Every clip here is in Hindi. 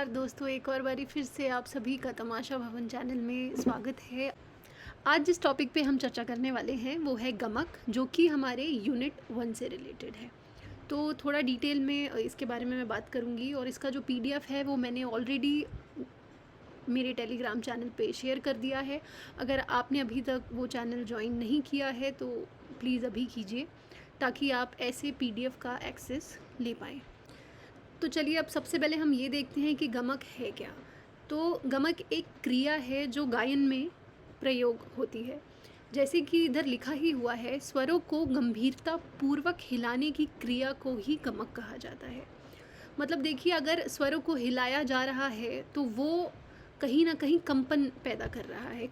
नमस्कार दोस्तों, एक और बारी फिर से आप सभी का तमाशा भवन चैनल में स्वागत है। आज जिस टॉपिक पे हम चर्चा करने वाले हैं वो है गमक, जो कि हमारे यूनिट 1 से रिलेटेड है। तो थोड़ा डिटेल में इसके बारे में मैं बात करूँगी और इसका जो पीडीएफ है वो मैंने ऑलरेडी मेरे टेलीग्राम चैनल पे शेयर कर दिया है। अगर आपने अभी तक वो चैनल ज्वाइन नहीं किया है तो प्लीज़ अभी कीजिए, ताकि आप ऐसे पीडीएफ का एक्सेस ले पाएँ। तो चलिए अब सबसे पहले हम ये देखते हैं कि गमक है क्या। तो गमक एक क्रिया है जो गायन में प्रयोग होती है। जैसे कि इधर लिखा ही हुआ है, स्वरों को गंभीरता पूर्वक हिलाने की क्रिया को ही गमक कहा जाता है। मतलब देखिए, अगर स्वरों को हिलाया जा रहा है तो वो कहीं ना कहीं कंपन पैदा कर रहा है।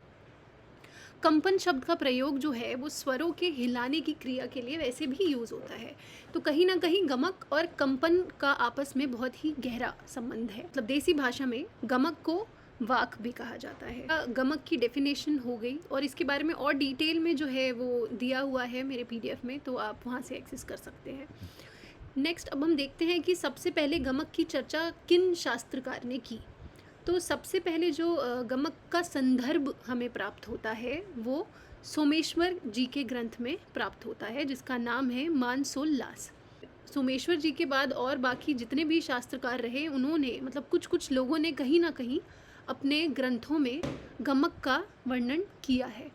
कंपन शब्द का प्रयोग जो है वो स्वरों के हिलाने की क्रिया के लिए वैसे भी यूज़ होता है। तो कहीं ना कहीं गमक और कंपन का आपस में बहुत ही गहरा संबंध है। मतलब देसी भाषा में गमक को वाक भी कहा जाता है। गमक की डेफिनेशन हो गई और इसके बारे में और डिटेल में जो है वो दिया हुआ है मेरे पीडीएफ में, तो आप वहाँ से एक्सेस कर सकते हैं। नेक्स्ट अब हम देखते हैं कि सबसे पहले गमक की चर्चा किन शास्त्रकार ने की। तो सबसे पहले जो गमक का संदर्भ हमें प्राप्त होता है वो सोमेश्वर जी के ग्रंथ में प्राप्त होता है, जिसका नाम है मानसोल्लास। सोमेश्वर जी के बाद और बाकी जितने भी शास्त्रकार रहे, उन्होंने मतलब कुछ लोगों ने कहीं ना कहीं अपने ग्रंथों में गमक का वर्णन किया है।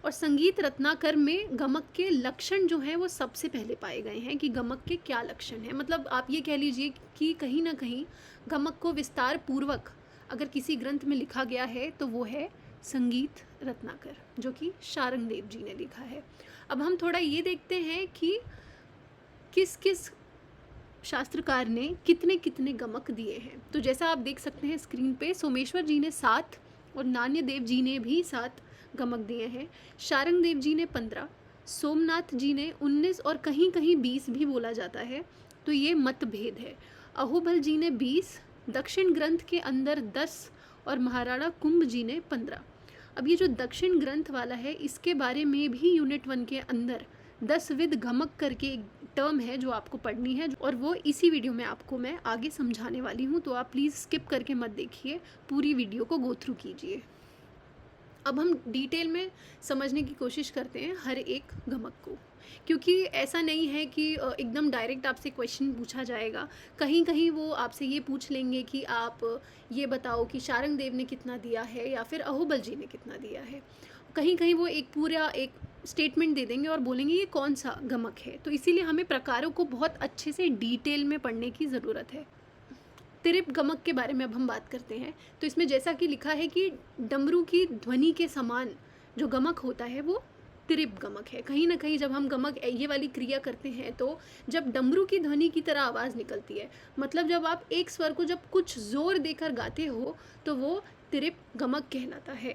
और संगीत रत्नाकर में गमक के लक्षण जो हैं वो सबसे पहले पाए गए हैं कि गमक के क्या लक्षण हैं। मतलब आप ये कह लीजिए कि कहीं ना कहीं गमक को विस्तार पूर्वक अगर किसी ग्रंथ में लिखा गया है तो वो है संगीत रत्नाकर, जो कि शारंगदेव जी ने लिखा है। अब हम थोड़ा ये देखते हैं कि किस किस शास्त्रकार ने कितने कितने गमक दिए हैं। तो जैसा आप देख सकते हैं स्क्रीन पे, सोमेश्वर जी ने 7 और नान्यदेव जी ने भी 7 गमक दिए हैं। शारंगदेव जी ने 15, सोमनाथ जी ने 19 और कहीं कहीं 20 भी बोला जाता है, तो ये मतभेद है। अहोबल जी ने 20, दक्षिण ग्रंथ के अंदर 10 और महाराणा कुंभ जी ने 15। अब ये जो दक्षिण ग्रंथ वाला है, इसके बारे में भी यूनिट 1 के अंदर 10 विध गमक करके एक टर्म है जो आपको पढ़नी है, और वो इसी वीडियो में आपको मैं आगे समझाने वाली हूँ। तो आप प्लीज़ स्किप करके मत देखिए, पूरी वीडियो को गो थ्रू कीजिए। अब हम डिटेल में समझने की कोशिश करते हैं हर एक गमक को, क्योंकि ऐसा नहीं है कि एकदम डायरेक्ट आपसे क्वेश्चन पूछा जाएगा। कहीं कहीं वो आपसे ये पूछ लेंगे कि आप ये बताओ कि शारंगदेव ने कितना दिया है या फिर अहोबल जी ने कितना दिया है। कहीं कहीं वो एक पूरा एक स्टेटमेंट दे देंगे और बोलेंगे ये कौन सा गमक है। तो इसीलिए हमें प्रकारों को बहुत अच्छे से डिटेल में पढ़ने की ज़रूरत है। तिरिप गमक के बारे में अब हम बात करते हैं। तो इसमें जैसा कि लिखा है कि डमरू की ध्वनि के समान जो गमक होता है वो तिरिप गमक है। कहीं ना कहीं जब हम गमक ये वाली क्रिया करते हैं तो जब डमरू की ध्वनि की तरह आवाज़ निकलती है, मतलब जब आप एक स्वर को जब कुछ जोर देकर गाते हो तो वो तिरिप गमक कहलाता है।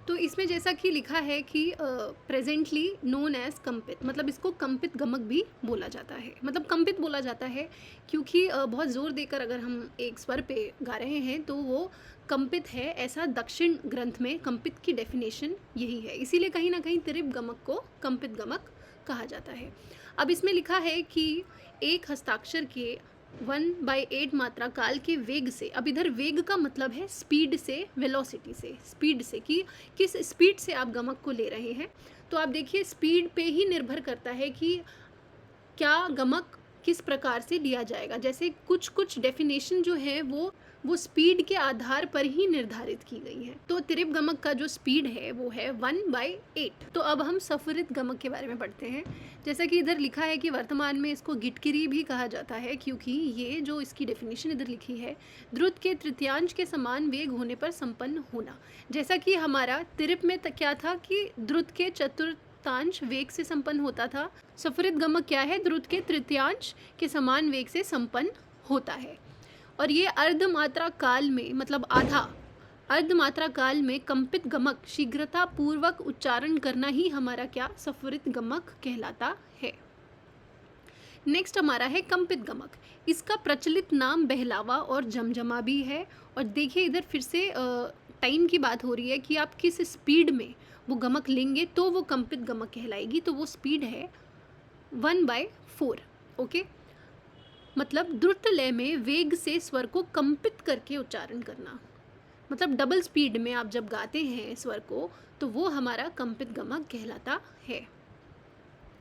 तो इसमें जैसा कि लिखा है कि प्रेजेंटली नोन एज कंपित, मतलब इसको कंपित गमक भी बोला जाता है। मतलब कंपित बोला जाता है क्योंकि बहुत ज़ोर देकर अगर हम एक स्वर पे गा रहे हैं तो वो कंपित है। ऐसा दक्षिण ग्रंथ में कंपित की डेफिनेशन यही है, इसीलिए कहीं ना कहीं तिरिप गमक को कंपित गमक कहा जाता है। अब इसमें लिखा है कि एक हस्ताक्षर के 1/8 मात्रा काल के वेग से, अब इधर वेग का मतलब है स्पीड से, वेलोसिटी से, स्पीड से, कि किस स्पीड से आप गमक को ले रहे हैं। तो आप देखिए स्पीड पे ही निर्भर करता है कि क्या गमक किस प्रकार से लिया जाएगा। जैसे कुछ डेफिनेशन जो है वो स्पीड के आधार पर ही निर्धारित की गई है। तो तिरिप गमक का जो स्पीड है वो है 1/8। तो अब हम सफरित गमक के बारे में पढ़ते हैं। जैसा कि इधर लिखा है कि वर्तमान में इसको गिटकिरी भी कहा जाता है, क्योंकि ये जो इसकी डेफिनेशन इधर लिखी है, द्रुत के तृतीयांश के समान वेग होने पर संपन्न होना। जैसा कि हमारा तिरिप में क्या था कि द्रुत के चतुर्थांश वेग से संपन्न होता था, सफरित गमक क्या है, द्रुत के तृतीयांश के समान वेग से संपन्न होता है। और ये अर्धमात्रा काल में, मतलब आधा अर्धमात्रा काल में कंपित गमक शीघ्रता पूर्वक उच्चारण करना ही हमारा क्या, सफरित गमक कहलाता है। नेक्स्ट हमारा है कंपित गमक। इसका प्रचलित नाम बहलावा और जमजमा भी है। और देखिए इधर फिर से टाइम की बात हो रही है कि आप किस स्पीड में वो गमक लेंगे तो वो कंपित गमक कहलाएगी। तो वो स्पीड है 1/4। ओके, मतलब द्रुत लय में वेग से स्वर को कंपित करके उच्चारण करना, मतलब डबल स्पीड में आप जब गाते हैं स्वर को तो वो हमारा कंपित गमक कहलाता है।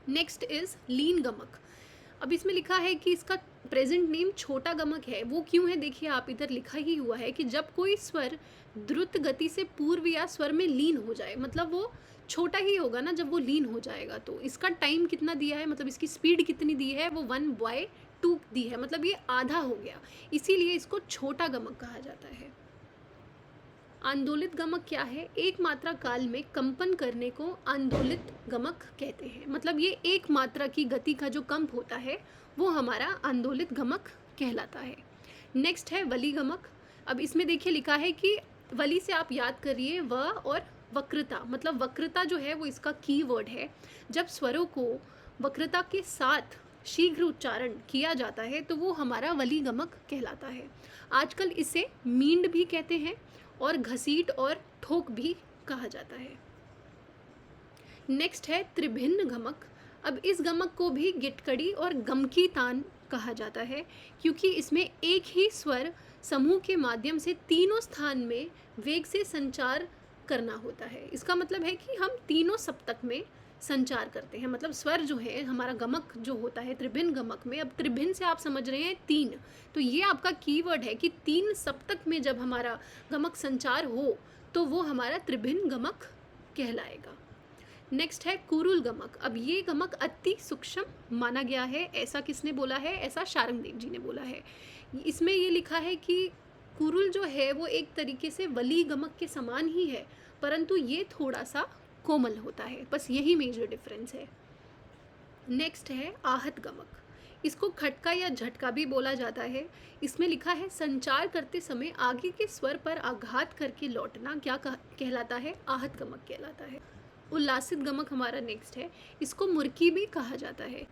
नेक्स्ट इज लीन गमक। अब इसमें लिखा है कि इसका प्रेजेंट नेम छोटा गमक है। वो क्यों है, देखिए आप इधर लिखा ही हुआ है कि जब कोई स्वर द्रुत गति से पूर्व या स्वर में लीन हो जाए, मतलब वो छोटा ही होगा ना जब वो लीन हो जाएगा। तो इसका टाइम कितना दिया है, मतलब इसकी स्पीड कितनी दी है, वो 1/2 दी है, मतलब ये आधा हो गया, इसीलिए इसको छोटा गमक कहा जाता है। आंदोलित गमक क्या है, एक मात्रा काल में कंपन करने को आंदोलित गमक कहते हैं। मतलब ये एक मात्रा की गति का जो कंप होता है वो हमारा आंदोलित गमक कहलाता है। नेक्स्ट है वली गमक। अब इसमें देखिए लिखा है कि वली से आप याद करिए व और वक्रता, मतलब वक्रता जो है वो इसका कीवर्ड है। जब स्वरों को वक्रता के साथ शीघ्र उच्चारण किया जाता है तो वो हमारा वली गमक कहलाता है। आजकल इसे मींड भी कहते हैं और घसीट और ठोक भी कहा जाता है। नेक्स्ट है त्रिभिन्न गमक। अब इस गमक को भी गिटकड़ी और गमकी तान कहा जाता है, क्योंकि इसमें एक ही स्वर समूह के माध्यम से तीनों स्थान में वेग से संचार करना होता है। इसका मतलब है कि हम तीनों सप्तक में संचार करते हैं, मतलब स्वर जो है हमारा गमक जो होता है त्रिभिन्न गमक में। अब त्रिभिन्न से आप समझ रहे हैं 3, तो ये आपका कीवर्ड है कि 3 सप्तक में जब हमारा गमक संचार हो तो वो हमारा त्रिभिन्न गमक कहलाएगा। नेक्स्ट है कुरुल गमक। अब ये गमक अति सूक्ष्म माना गया है। ऐसा किसने बोला है, ऐसा शारंगदेव जी ने बोला है। इसमें ये लिखा है कि कुरुल जो है वो एक तरीके से वली गमक के समान ही है, परंतु ये थोड़ा सा कोमल होता है, बस यही मेजर डिफरेंस है। नेक्स्ट है आहत गमक। इसको खटका या झटका भी बोला जाता है। इसमें लिखा है संचार करते समय आगे के स्वर पर आघात करके लौटना क्या कहलाता है, आहत गमक कहलाता है। उल्लासित गमक हमारा नेक्स्ट है। इसको मुर्की भी कहा जाता है।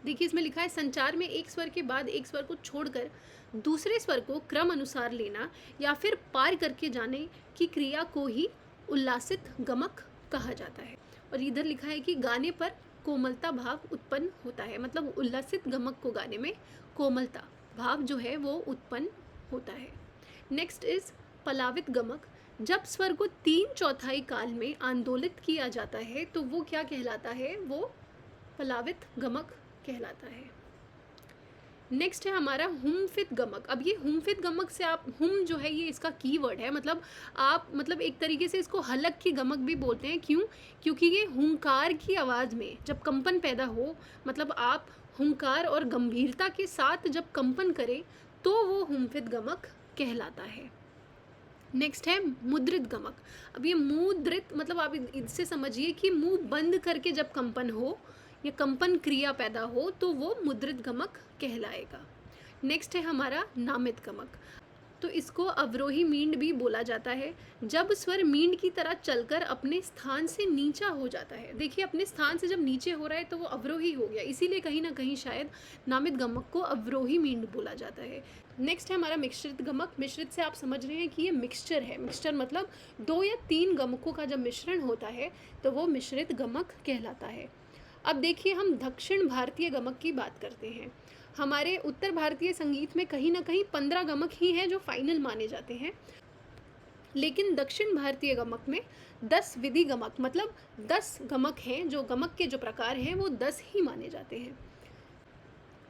देखिए इसमें लिखा है संचार में एक स्वर के बाद एक स्वर को छोड़कर दूसरे स्वर को क्रम अनुसार लेना या फिर पार करके जाने की क्रिया को ही उल्लासित गमक कहा जाता है। और इधर लिखा है कि गाने पर कोमलता भाव उत्पन्न होता है, मतलब उल्लासित गमक को गाने में कोमलता भाव जो है वो उत्पन्न होता है। नेक्स्ट इज पलावित गमक। जब स्वर को 3/4 काल में आंदोलित किया जाता है तो वो क्या कहलाता है, वो पलावित गमक कहलाता है। नेक्स्ट है हमारा हुमफित गमक। अब ये हुमफित गमक से आप, हुम जो है ये इसका कीवर्ड है, मतलब आप मतलब एक तरीके से इसको हलक की गमक भी बोलते हैं। क्यों, क्योंकि ये हुंकार की आवाज़ में जब कंपन पैदा हो, मतलब आप हुंकार और गंभीरता के साथ जब कंपन करें तो वो हुमफित गमक कहलाता है। नेक्स्ट है मुद्रित गमक। अब ये मुद्रित मतलब आप इससे समझिए कि मुंह बंद करके जब कंपन हो या कंपन क्रिया पैदा हो तो वो मुद्रित गमक कहलाएगा। नेक्स्ट है हमारा नामित गमक। तो इसको अवरोही मींड भी बोला जाता है। जब स्वर मींड की तरह चलकर अपने स्थान से नीचा हो जाता है, देखिए अपने स्थान से जब नीचे हो रहा है तो वो अवरोही हो गया, इसीलिए कहीं ना कहीं शायद नामित गमक को अवरोही मींड बोला जाता है। नेक्स्ट है हमारा मिश्रित गमक। मिश्रित से आप समझ रहे हैं कि ये मिक्सचर है। मिक्सचर मतलब 2 या 3 गमकों का जब मिश्रण होता है तो वो मिश्रित गमक कहलाता है। अब देखिए हम दक्षिण भारतीय गमक की बात करते हैं। हमारे उत्तर भारतीय संगीत में कहीं ना कहीं 15 गमक ही हैं जो फाइनल माने जाते हैं, लेकिन दक्षिण भारतीय गमक में 10 विधि गमक, मतलब 10 गमक हैं, जो गमक के जो प्रकार हैं वो 10 ही माने जाते हैं।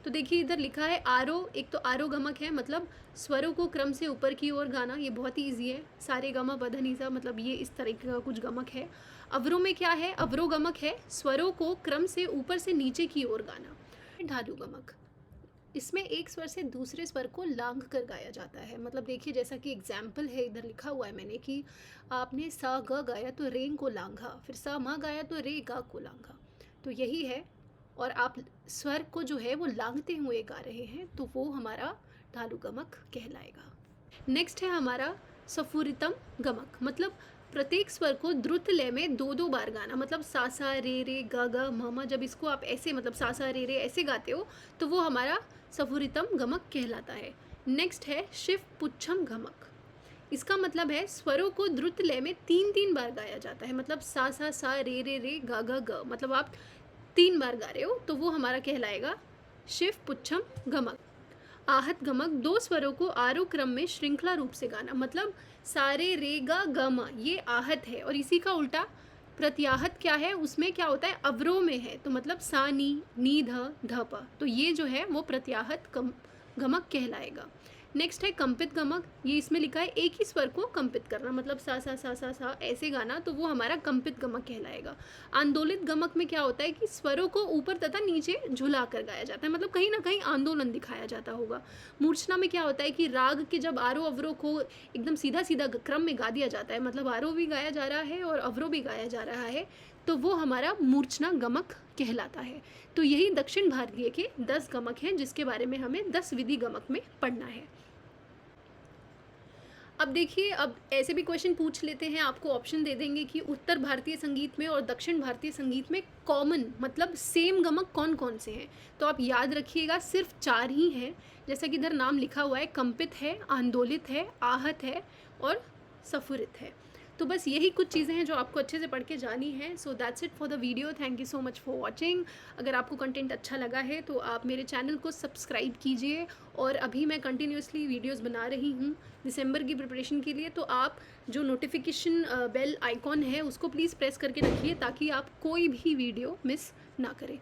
तो देखिए इधर लिखा है आरो, एक तो आरो गमक है, मतलब स्वरों को क्रम से ऊपर की ओर गाना, ये बहुत ही ईजी है। सारे गमा पधा निसा, मतलब ये इस तरीके का कुछ गमक है। अवरो में क्या है, अवरो गमक है स्वरों को क्रम से ऊपर से नीचे की ओर गाना। ढालू गमक, इसमें एक स्वर से दूसरे स्वर को लांघ कर गाया जाता है। मतलब देखिए जैसा कि एग्जाम्पल है, इधर लिखा हुआ है मैंने कि आपने सा ग गाया तो रेंग को लांघा, फिर सा मा गाया तो रे गा को लांघा, तो यही है। और आप स्वर को जो है वो लांघते हुए गा रहे हैं तो वो हमारा ढालू गमक कहलाएगा। नेक्स्ट है हमारा सफुरितम गमक। मतलब प्रत्येक स्वर को द्रुत लय में 2-2 बार गाना, मतलब सा सा रे रे गा गा मा, जब इसको आप ऐसे मतलब सा सा रे रे ऐसे गाते हो तो वो हमारा सफुरितम गमक कहलाता है। नेक्स्ट है शिव पुच्छम गमक। इसका मतलब है स्वरों को द्रुत लय में 3-3 बार गाया जाता है, मतलब सा रे रे गा गा ग, मतलब आप 3 बार गा रहे हो तो वो हमारा कहलाएगा शिव पुच्छम गमक। आहत गमक, दो स्वरों को आरोह क्रम में श्रृंखला रूप से गाना। मतलब सारे रे गा ग म ये आहत है, और इसी का उल्टा प्रत्याहत क्या है, उसमें क्या होता है, अवरोह में है। तो मतलब सा नी ध ध प, तो ये जो है वो प्रत्याहत गमक कहलाएगा। नेक्स्ट है कंपित गमक। ये इसमें लिखा है एक ही स्वर को कंपित करना, मतलब सा ऐसे गाना, तो वो हमारा कंपित गमक कहलाएगा। आंदोलित गमक में क्या होता है कि स्वरों को ऊपर तथा नीचे झुला कर गाया जाता है, मतलब कहीं ना कहीं आंदोलन दिखाया जाता होगा। मूर्छना में क्या होता है कि राग के जब आरोह अवरोह को एकदम सीधा सीधा क्रम में गा दिया जाता है, मतलब आरोह भी गाया जा रहा है और अवरोह भी गाया जा रहा है, तो वो हमारा मूर्छना गमक कहलाता है। तो यही दक्षिण भारतीय के 10 गमक हैं, जिसके बारे में हमें 10 विधि गमक में पढ़ना है। अब देखिए, अब ऐसे भी क्वेश्चन पूछ लेते हैं, आपको ऑप्शन दे देंगे कि उत्तर भारतीय संगीत में और दक्षिण भारतीय संगीत में कॉमन मतलब सेम गमक कौन कौन से हैं। तो आप याद रखिएगा, सिर्फ 4 ही हैं, जैसा कि इधर नाम लिखा हुआ है, कंपित है, आंदोलित है, आहत है और सफुरित है। तो बस यही कुछ चीज़ें हैं जो आपको अच्छे से पढ़ के जानी है। So that's it for the video. Thank you so much for watching. अगर आपको कंटेंट अच्छा लगा है तो आप मेरे चैनल को सब्सक्राइब कीजिए, और अभी मैं कंटिन्यूसली वीडियोस बना रही हूँ दिसंबर की प्रिपरेशन के लिए, तो आप जो नोटिफिकेशन बेल आइकॉन है उसको प्लीज़ प्रेस करके रखिए, ताकि आप कोई भी वीडियो मिस ना करें।